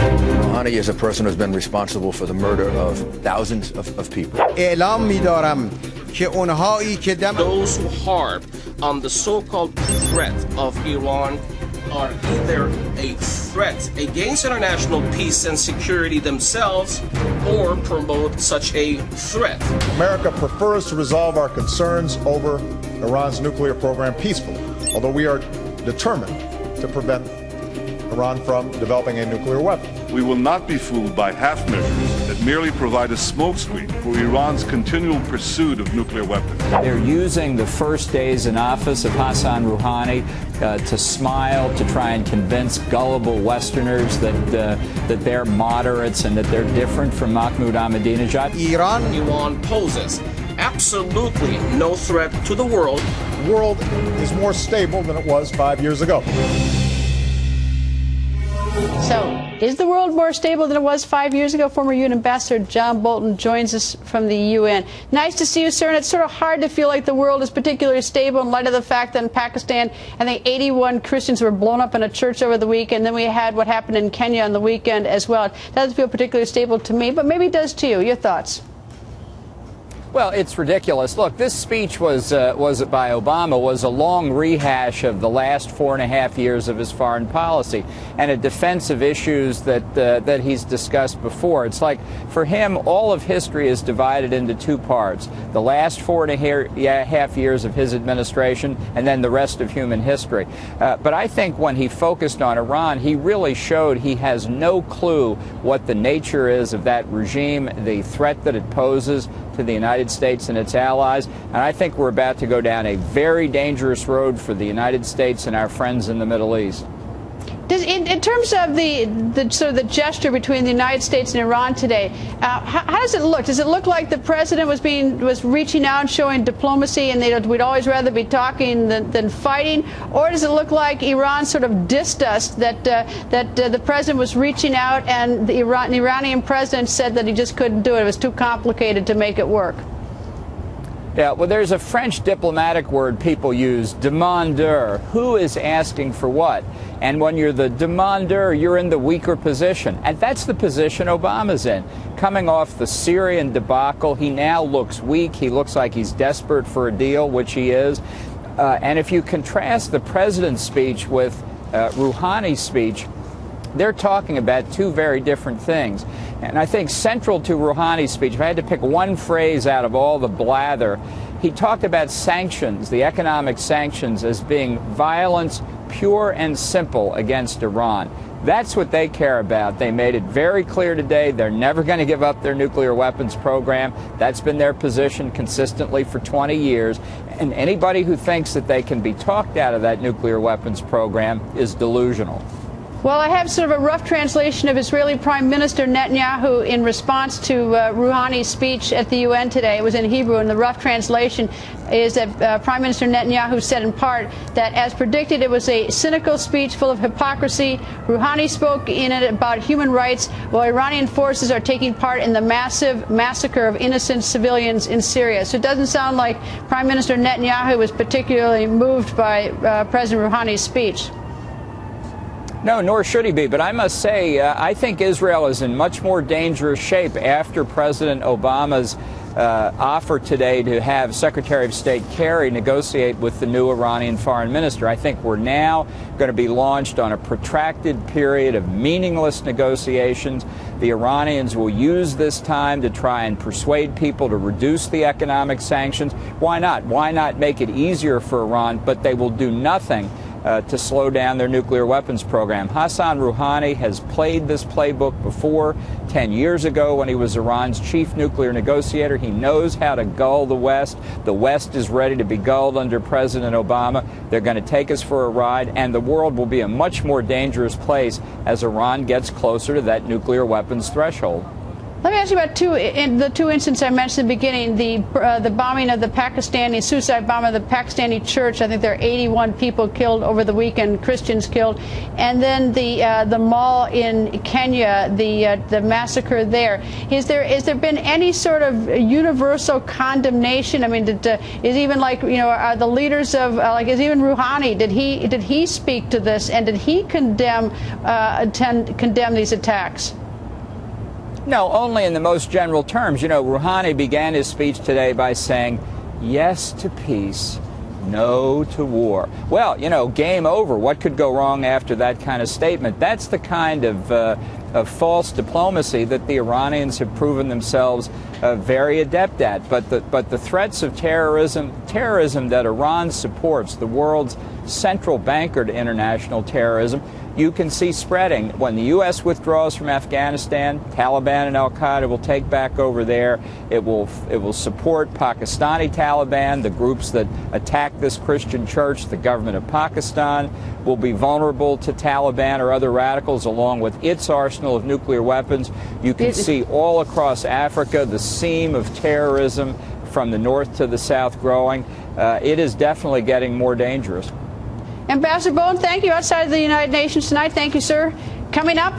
Rouhani is a person who's been responsible for the murder of thousands of people. اعلام می‌دارم که اونهایی که those who harp on the so-called threat of Iran are either a threat against international peace and security themselves or promote such a threat. America prefers to resolve our concerns over Iran's nuclear program peacefully, although we are determined to prevent Iran from developing a nuclear weapon. We will not be fooled by half measures that merely provide a smokescreen for Iran's continual pursuit of nuclear weapons. They're using the first days in office of Hassan Rouhani to smile, to try and convince gullible Westerners that they're moderates and that they're different from Mahmoud Ahmadinejad. Iran poses absolutely no threat to the world. The world is more stable than it was 5 years ago. So, is the world more stable than it was 5 years ago? Former UN Ambassador John Bolton joins us from the UN. Nice to see you, sir. And it's sort of hard to feel like the world is particularly stable in light of the fact that in Pakistan, I think 81 Christians were blown up in a church over the weekend. Then we had what happened in Kenya on the weekend as well. It doesn't feel particularly stable to me, but maybe it does to you. Your thoughts? Well, it's ridiculous. Look, this speech by Obama was a long rehash of the last 4.5 years of his foreign policy and a defense of issues that he's discussed before. It's like, for him, all of history is divided into two parts: the last 4.5 years of his administration and then the rest of human history. But I think when he focused on Iran, he really showed he has no clue what the nature is of that regime, the threat that it poses to the United States and its allies, and I think we're about to go down a very dangerous road for the United States and our friends in the Middle East. In terms of the sort of the gesture between the United States and Iran today, how does it look? Does it look like the president was reaching out and showing diplomacy, and we'd always rather be talking than fighting, or does it look like Iran sort of dissed us, that the president was reaching out and the Iranian president said that he just couldn't do it? It was too complicated to make it work. Yeah, well, there's a French diplomatic word people use, demandeur. Who is asking for what? And when you're the demandeur, you're in the weaker position. And that's the position Obama's in. Coming off the Syrian debacle, he now looks weak. He looks like he's desperate for a deal, which he is. And if you contrast the president's speech with Rouhani's speech, they're talking about two very different things. And I think central to Rouhani's speech, if I had to pick one phrase out of all the blather, he talked about sanctions, the economic sanctions, as being violence pure and simple against Iran. That's what they care about. They made it very clear today they're never going to give up their nuclear weapons program. That's been their position consistently for 20 years. And anybody who thinks that they can be talked out of that nuclear weapons program is delusional. Well, I have sort of a rough translation of Israeli Prime Minister Netanyahu in response to Rouhani's speech at the UN today. It was in Hebrew, and the rough translation is that Prime Minister Netanyahu said in part that, as predicted, it was a cynical speech full of hypocrisy. Rouhani spoke in it about human rights, while Iranian forces are taking part in the massive massacre of innocent civilians in Syria. So it doesn't sound like Prime Minister Netanyahu was particularly moved by President Rouhani's speech. No, nor should he be. But I must say, I think Israel is in much more dangerous shape after President Obama's offer today to have Secretary of State Kerry negotiate with the new Iranian foreign minister. I think we're now going to be launched on a protracted period of meaningless negotiations. The Iranians will use this time to try and persuade people to reduce the economic sanctions. Why not? Why not make it easier for Iran? But they will do nothing to slow down their nuclear weapons program. Hassan Rouhani has played this playbook before. 10 years ago, when he was Iran's chief nuclear negotiator, he knows how to gull the West. The West is ready to be gulled under President Obama. They're going to take us for a ride, and the world will be a much more dangerous place as Iran gets closer to that nuclear weapons threshold. Let me ask you about the two incidents I mentioned at the beginning, the bombing of the Pakistani, suicide bombing of the Pakistani church. I think there are 81 people killed over the weekend, Christians killed. And then the mall in Kenya, the massacre there. Is there been any sort of universal condemnation? I mean, is even like, are the leaders of, is even Rouhani, did he speak to this, and did he condemn these attacks? No, only in the most general terms. Rouhani began his speech today by saying, yes to peace, no to war. Well, game over. What could go wrong after that kind of statement? That's the kind of false diplomacy that the Iranians have proven themselves very adept at. But the threats of terrorism that Iran supports, the world's central banker to international terrorism, you can see spreading. When the U.S. withdraws from Afghanistan, Taliban and al-Qaeda will take back over there. It will support Pakistani Taliban, the groups that attack this Christian church. The government of Pakistan will be vulnerable to Taliban or other radicals, along with its arsenal of nuclear weapons. You can see all across Africa the seam of terrorism from the north to the south growing. It is definitely getting more dangerous. Ambassador Bowen, thank you. Outside of the United Nations tonight, thank you, sir. Coming up,